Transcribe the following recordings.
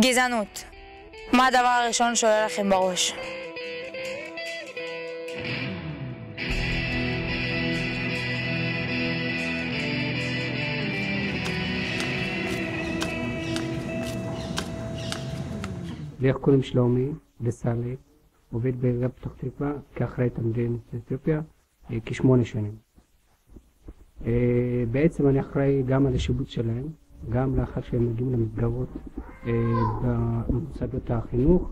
גזענות. מה הדבר הראשון שעולה לכם בראש? לי קוראים שלומי דסאלי, עובד בעיריית פתח תקווה כאחראי תלמידי אתיופיה כ8 שנים. בעצם אני אחראי גם על השיבוץ שלהם, גם לאחר שהם מגיעים למסגרות במוסדות החינוך,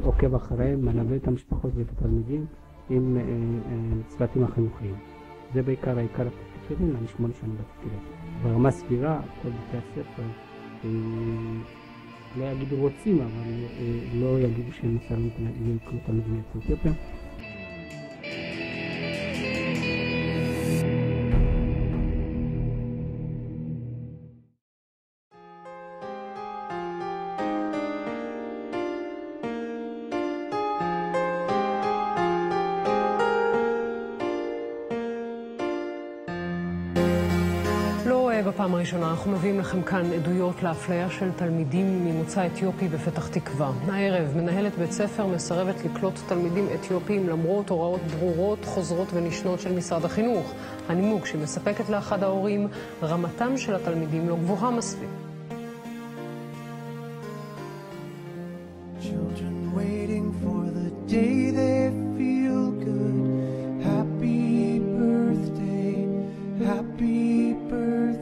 עוקב אחריהם, מלווה את המשפחות ואת התלמידים עם צוותים החינוכיים. זה בעיקר התפקיד שלי, אני 8 שנים בתפקיד. ברמה סבירה, כל בתי הספר לא יגידו רוצים, אבל לא יגידו שהם מסרבים לקלוט תלמידים יוצאי אתיופיה. בפעם הראשונה אנחנו מביאים לכם כאן עדויות לאפליה של תלמידים ממוצא אתיופי בפתח תקווה. הערב מנהלת בית ספר מסרבת לקלוט תלמידים אתיופיים למרות הוראות ברורות, חוזרות ונשנות של משרד החינוך. הנימוק שמספקת לאחד ההורים, רמתם של התלמידים לא גבוהה מספיק. Children waiting for the day they feel good. Happy birthday, happy birthday.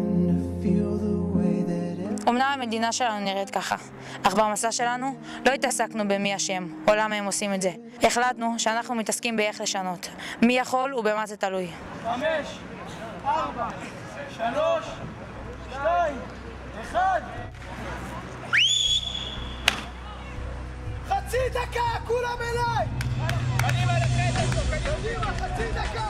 And to feel the way that אמנם המדינה שלנו נראית ככה, אך במסע שלנו לא התעסקנו במי אשם או למה הם עושים את זה. החלטנו שאנחנו מתעסקים באיך לשנות. מי יכול ובמה זה תלוי. 5, 4, 3, 2, 1. חצי דקה, כולם אליי! קדימה לחדר, קדימה, חצי דקה!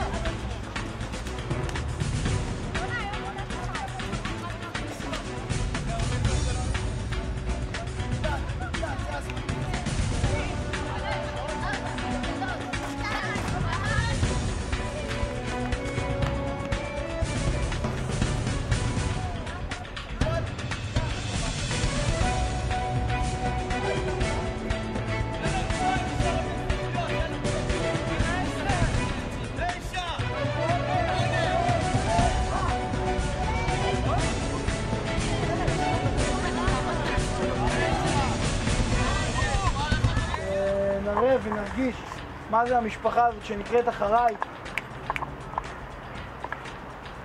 נראה ונרגיש מה זה המשפחה הזאת שנקראת אחריי.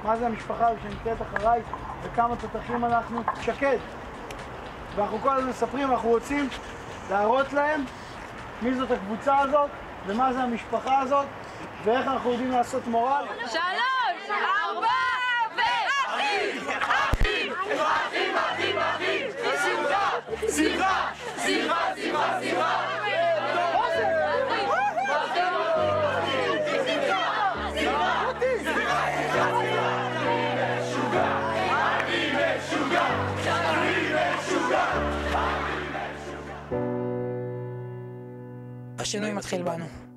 מה זה המשפחה הזאת שנקראת אחריי וכמה תותחים אנחנו. שקד. ואנחנו כל הזמן מספרים, אנחנו רוצים להראות להם מי זאת הקבוצה הזאת ומה זה המשפחה הזאת ואיך אנחנו יודעים לעשות מורל. 3, 4 אחים! אחים! אחים! אחים! אחים! שמחה! שמחה! שמחה! שמחה! שמחה! השינוי מתחיל בנו.